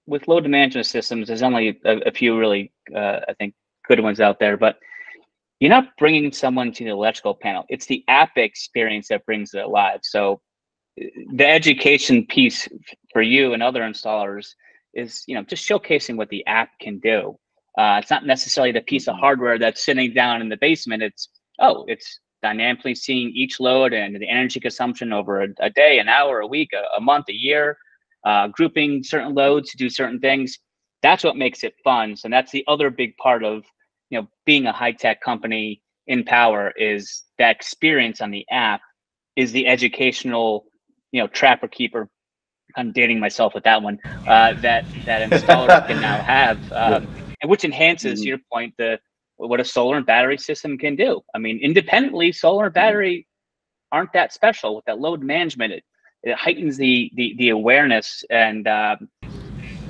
with load management systems, there's only a few really, I think, good ones out there, but you're not bringing someone to the electrical panel. It's the app experience that brings it alive. So the education piece for you and other installers is, just showcasing what the app can do. It's not necessarily the piece of hardware that's sitting down in the basement. It's dynamically seeing each load and the energy consumption over a day, an hour, a week, a month, a year, grouping certain loads to do certain things. That's what makes it fun. So that's the other big part of being a high-tech company in power, is that experience on the app is the educational, trapper keeper. I'm dating myself with that one. That installers can now have, and which enhances, to your point, what a solar and battery system can do. I mean, independently, solar and battery aren't that special. With that load management, it heightens the awareness, and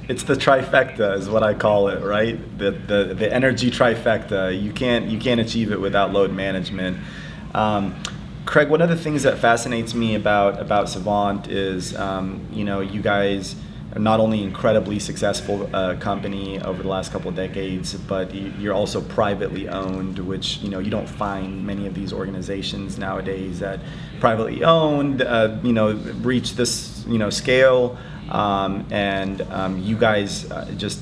it's the trifecta is what I call it, right? The energy trifecta. You can't achieve it without load management. Craig, one of the things that fascinates me about Savant is, you guys are not only incredibly successful company over the last couple of decades, but you're also privately owned, which you don't find many of these organizations nowadays that privately owned, reach this scale. You guys just,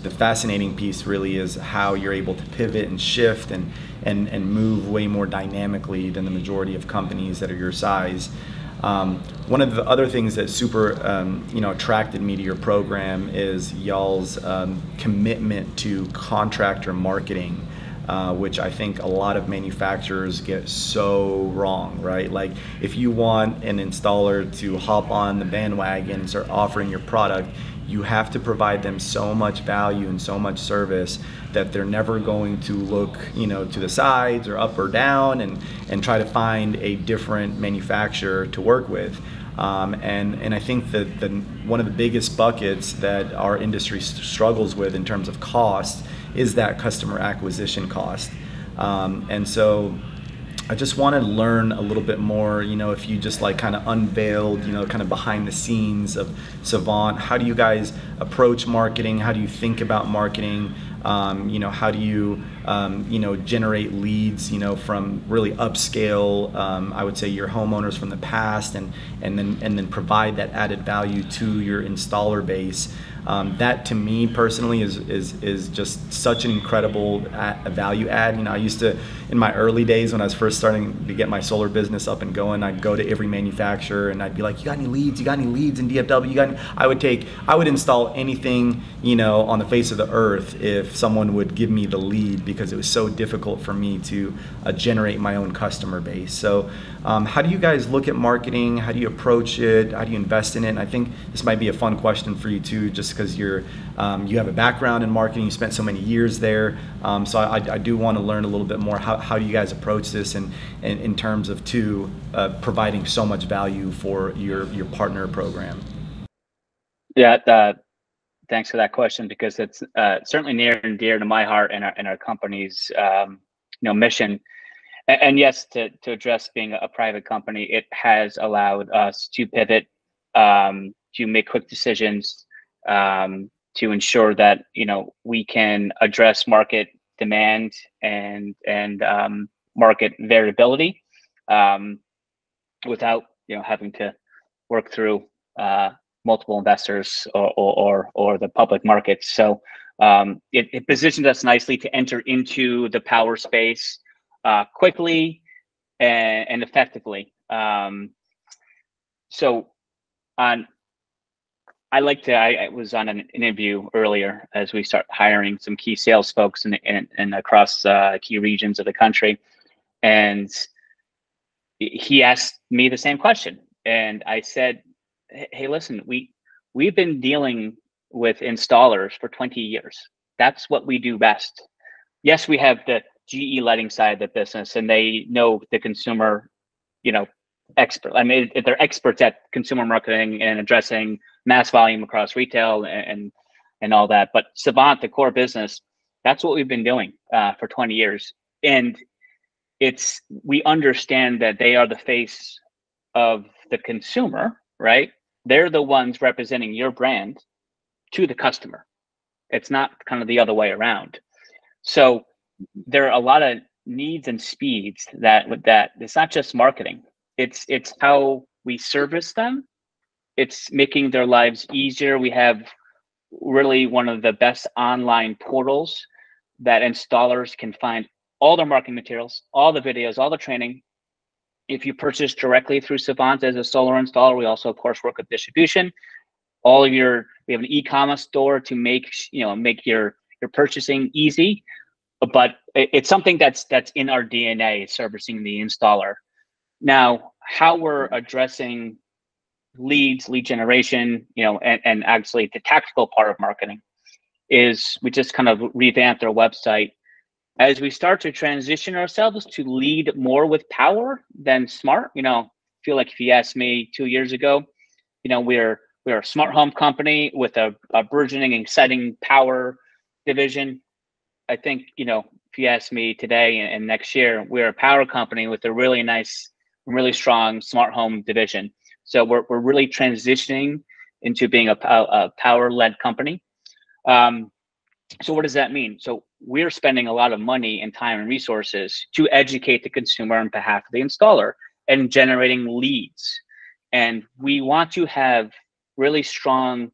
the fascinating piece really is how you're able to pivot and shift and move way more dynamically than the majority of companies that are your size. One of the other things that super attracted me to your program is y'all's commitment to contractor marketing, which I think a lot of manufacturers get so wrong, right? Like, if you want an installer to hop on the bandwagon and start offering your product, you have to provide them so much value and so much service that they're never going to look, to the sides or up or down and try to find a different manufacturer to work with. And I think that one of the biggest buckets that our industry struggles with in terms of cost is that customer acquisition cost. And so I just want to learn a little bit more, if you just kind of unveiled, kind of behind the scenes of Savant. How do you guys approach marketing? How do you think about marketing? How do you, generate leads, from really upscale, I would say, your homeowners from the past, and then provide that added value to your installer base. That to me personally is just such an incredible value add. I used to, in my early days when I was first starting to get my solar business up and going, I'd go to every manufacturer and I'd be like, you got any leads? You got any leads in DFW? I would install anything, on the face of the earth if someone would give me the lead, because it was so difficult for me to generate my own customer base. So how do you guys look at marketing? How do you approach it? How do you invest in it? And I think this might be a fun question for you too, just because you have a background in marketing, you spent so many years there. So I do want to learn a little bit more. How do you guys approach this, and in terms of providing so much value for your partner program? Yeah, thanks for that question, because it's certainly near and dear to my heart and our company's mission. And yes, to address being a private company, it has allowed us to pivot, to make quick decisions, to ensure that we can address market demand and market variability without having to work through multiple investors or the public markets. So it positions us nicely to enter into the power space, quickly and effectively. So on, I was on an interview earlier as we start hiring some key sales folks and across key regions of the country. And he asked me the same question. And I said, hey, listen, we've been dealing with installers for 20 years. That's what we do best. Yes, we have the GE lighting side of the business, and they know the consumer, expert. I mean, they're experts at consumer marketing and addressing mass volume across retail and all that. But Savant, the core business, that's what we've been doing for 20 years. And we understand that they are the face of the consumer, right? They're the ones representing your brand to the customer. It's not kind of the other way around. So there are a lot of needs and speeds that it's not just marketing. It's how we service them. It's making their lives easier. We have really one of the best online portals that installers can find all their marketing materials, all the videos, all the training. If you purchase directly through Savant as a solar installer, we also, of course, work with distribution. We have an e-commerce store to make your purchasing easy. But it's something that's in our DNA, servicing the installer. Now, how we're addressing lead generation, and actually the tactical part of marketing is we just kind of revamped our website as we start to transition ourselves to lead more with power than smart. Feel like if you asked me 2 years ago, we're a smart home company with a burgeoning, exciting power division. I think, if you ask me today and next year, we're a power company with a really nice, really strong smart home division. So we're really transitioning into being a power-led company. So what does that mean? So we're spending a lot of money and time and resources to educate the consumer on behalf of the installer and generating leads. And we want to have really strong,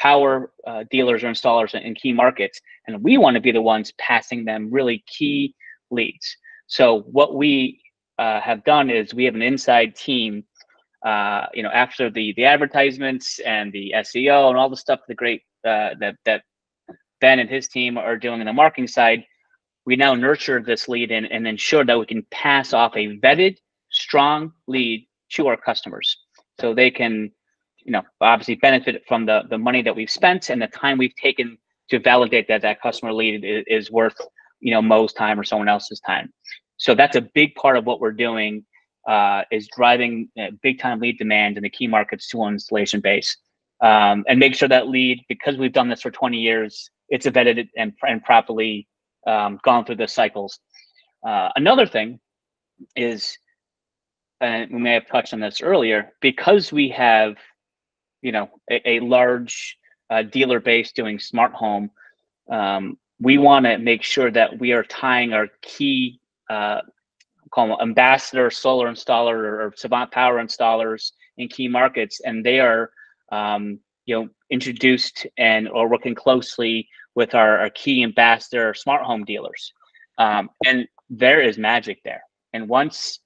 power dealers or installers in key markets, and we want to be the ones passing them really key leads. So what we have done is we have an inside team, after the advertisements and the SEO and all the stuff, the great that Ben and his team are doing on the marketing side, we now nurture this lead and ensure that we can pass off a vetted, strong lead to our customers, so they can obviously benefit from the money that we've spent and the time we've taken to validate that customer lead is worth, Mo's time or someone else's time. So that's a big part of what we're doing, is driving big time lead demand in the key markets to our installation base, and make sure that lead, because we've done this for 20 years, it's vetted and properly gone through the cycles. Another thing is, and we may have touched on this earlier, because we have a large dealer base doing smart home, we want to make sure that we are tying our key call them ambassador solar installer or Savant power installers in key markets, and they are introduced or working closely with our key ambassador smart home dealers, and there is magic there. And once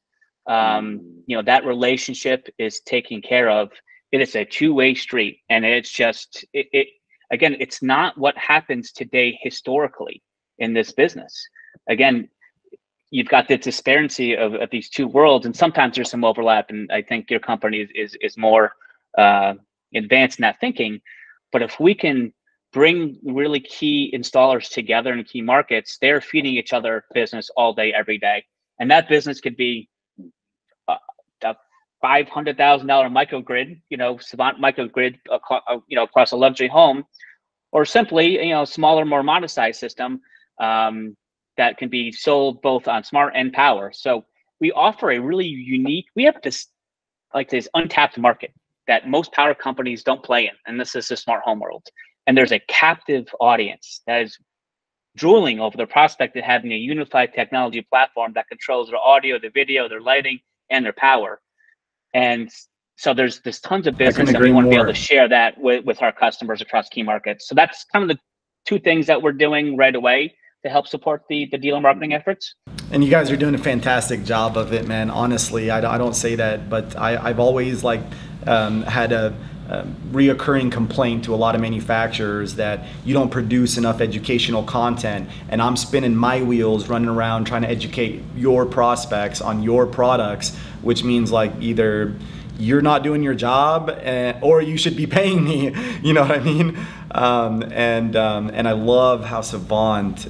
that relationship is taken care of, it is a two-way street. And it's just, again, it's not what happens today historically in this business. Again, you've got the disparity of these two worlds, and sometimes there's some overlap. And I think your company is more advanced in that thinking. But if we can bring really key installers together in key markets, they're feeding each other business all day, every day. And that business could be a $500,000 microgrid, Savant microgrid, across a luxury home, or simply, smaller, more modest size system that can be sold both on smart and power. So we offer a really unique, we have this untapped market that most power companies don't play in. And this is the smart home world. And there's a captive audience that is drooling over the prospect of having a unified technology platform that controls their audio, their video, their lighting, and their power. And so there's tons of business, and we want to be able to share that with our customers across key markets. So that's kind of the two things that we're doing right away. to help support the dealer marketing efforts. And you guys are doing a fantastic job of it, man. Honestly, I don't say that, but I've always had a reoccurring complaint to a lot of manufacturers that you don't produce enough educational content, and I'm spinning my wheels running around trying to educate your prospects on your products, which means like either you're not doing your job or you should be paying me, you know what I mean? And I love how Savant,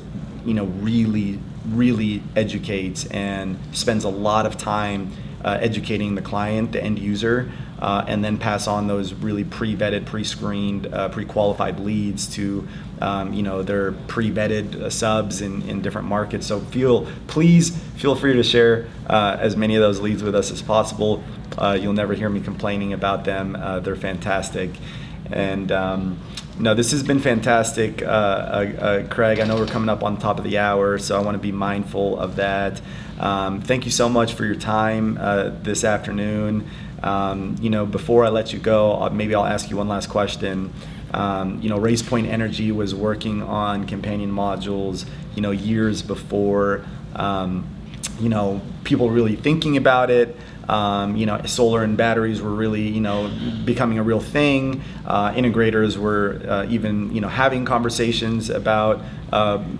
really educates and spends a lot of time educating the client, the end user, and then pass on those really pre-vetted, pre-screened, pre-qualified leads to their pre-vetted subs in different markets. So please feel free to share as many of those leads with us as possible. You'll never hear me complaining about them. They're fantastic. And no, this has been fantastic, Craig. I know we're coming up on top of the hour, so I want to be mindful of that. Thank you so much for your time this afternoon. Before I let you go, maybe I'll ask you one last question. RacePoint Energy was working on companion modules, years before, people really thinking about it. Solar and batteries were really, becoming a real thing. Integrators were even, having conversations about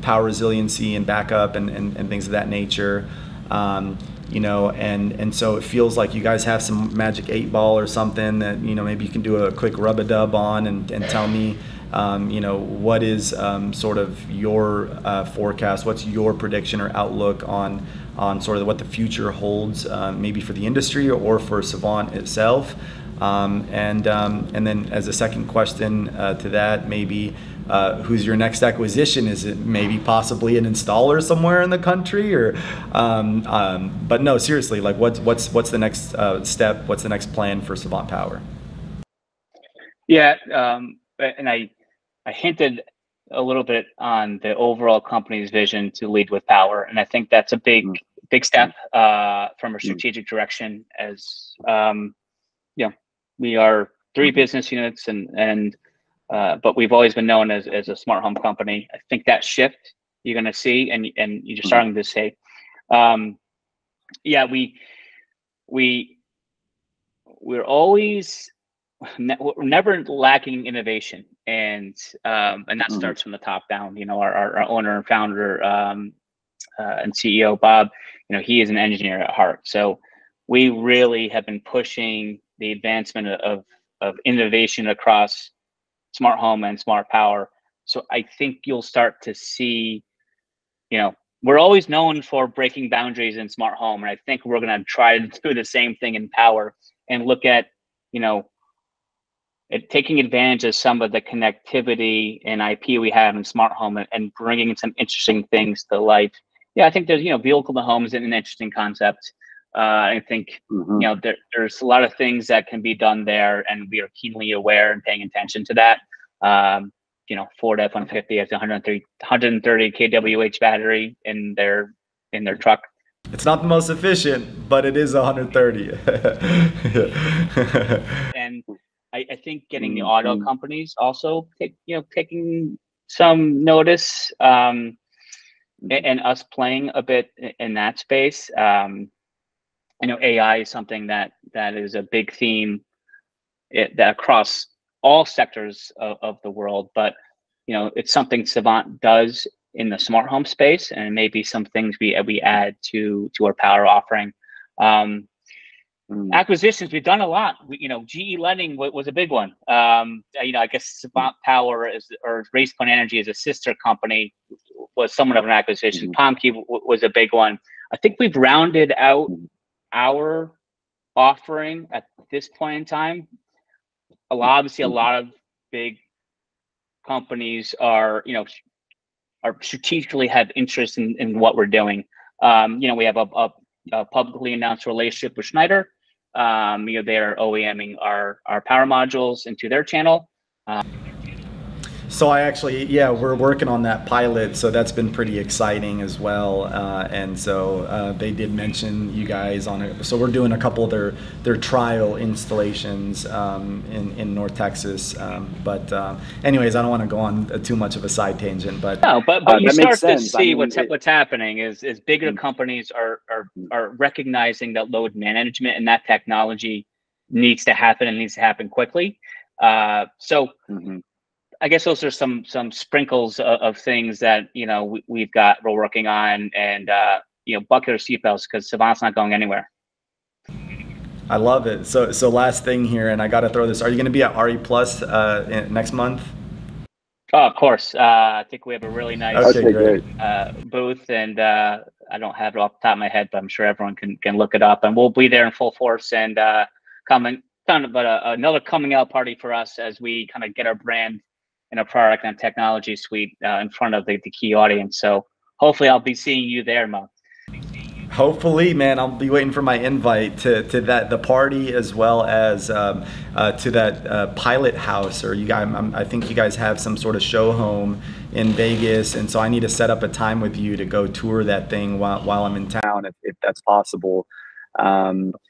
power resiliency and backup and things of that nature. And so it feels like you guys have some magic 8-ball or something that, maybe you can do a quick rub-a-dub on and tell me, what is sort of your forecast? What's your prediction or outlook on sort of what the future holds, maybe for the industry or for Savant itself? And then as a second question to that, maybe who's your next acquisition? Is it maybe possibly an installer somewhere in the country, or? But no, seriously, like what's the next step? What's the next plan for Savant Power? Yeah, and I hinted a little bit on the overall company's vision to lead with power, and I think that's a big step from a strategic direction. As we are 3 business units, and but we've always been known as a smart home company. I think that shift you're going to see, and you're starting to see. We're always we're never lacking innovation, and that starts from the top down. Our owner and founder and CEO Bob, he is an engineer at heart. So we really have been pushing the advancement of innovation across smart home and smart power. So I think you'll start to see, we're always known for breaking boundaries in smart home, and I think we're going to try to do the same thing in power and look at, taking advantage of some of the connectivity and IP we have in smart home and bringing some interesting things to life. Yeah, I think there's, vehicle to home is an interesting concept. I think, there's a lot of things that can be done there, and we are keenly aware and paying attention to that. Ford F-150 has 130 kWh battery in their truck. It's not the most efficient, but it is 130. And I think getting the auto companies also taking some notice, and us playing a bit in that space. AI is something that is a big theme that across all sectors of the world, but it's something Savant does in the smart home space, and maybe some things we add to our power offering. Acquisitions, we've done a lot. GE Lighting was a big one. I guess Savant Power or RacePoint Energy as a sister company was somewhat of an acquisition. PalmKey was a big one. I think we've rounded out our offering at this point in time. Obviously, a lot of big companies are strategically have interest in what we're doing. We have a publicly announced relationship with Schneider. They're OEMing our power modules into their channel. So I actually, yeah, we're working on that pilot, so that's been pretty exciting as well. And so they did mention you guys on it. So we're doing a couple of their trial installations in North Texas. But anyways, I don't want to go on too much of a side tangent. But no, but you start to see I mean, what's happening is bigger companies are recognizing that load management and that technology needs to happen and needs to happen quickly. So. Mm-hmm. I guess those are some sprinkles of things that we're working on, and bucket your seatbelts because Savant's not going anywhere. I love it. So last thing here, and I got to throw this: are you going to be at RE Plus next month? Oh, of course. I think we have a really nice booth, and I don't have it off the top of my head, but I'm sure everyone can look it up, and we'll be there in full force and another coming out party for us as we kind of get our brand and a product and technology suite in front of the key audience. So hopefully I'll be seeing you there, Mo. Hopefully, man. I'll be waiting for my invite to the party as well as to that pilot house. Or I think you guys have some sort of show home in Vegas, and so I need to set up a time with you to go tour that thing while I'm in town, if that's possible.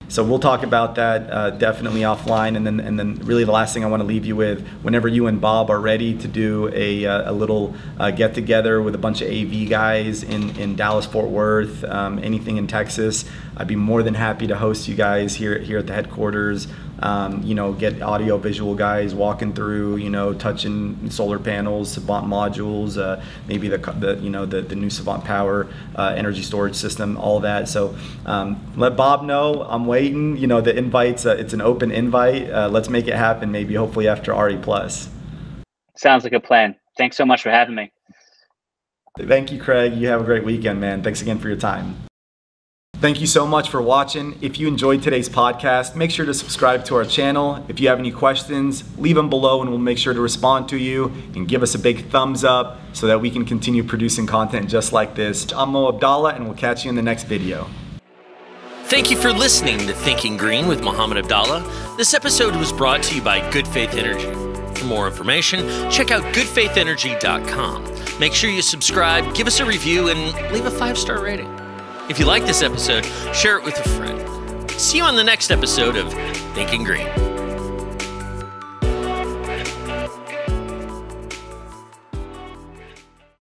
So we'll talk about that definitely offline, and then really the last thing I want to leave you with, whenever you and Bob are ready to do a little get together with a bunch of AV guys in Dallas, Fort Worth, anything in Texas, I'd be more than happy to host you guys here at the headquarters. Get audio visual guys walking through, touching solar panels, Savant modules, maybe the new Savant Power energy storage system, all that. So let Bob know I'm waiting. The invites, it's an open invite. Let's make it happen. Maybe hopefully after RE Plus. Sounds like a plan. Thanks so much for having me. Thank you, Craig. You have a great weekend, man. Thanks again for your time. Thank you so much for watching. If you enjoyed today's podcast, make sure to subscribe to our channel. If you have any questions, leave them below and we'll make sure to respond to you, and give us a big thumbs up so that we can continue producing content just like this. I'm Mo Abdallah, and we'll catch you in the next video. Thank you for listening to Thinking Green with Mohammed Abdallah. This episode was brought to you by Good Faith Energy. For more information, check out goodfaitenergy.com. Make sure you subscribe, give us a review, and leave a 5-star rating. If you like this episode, share it with a friend. See you on the next episode of Thinking Green.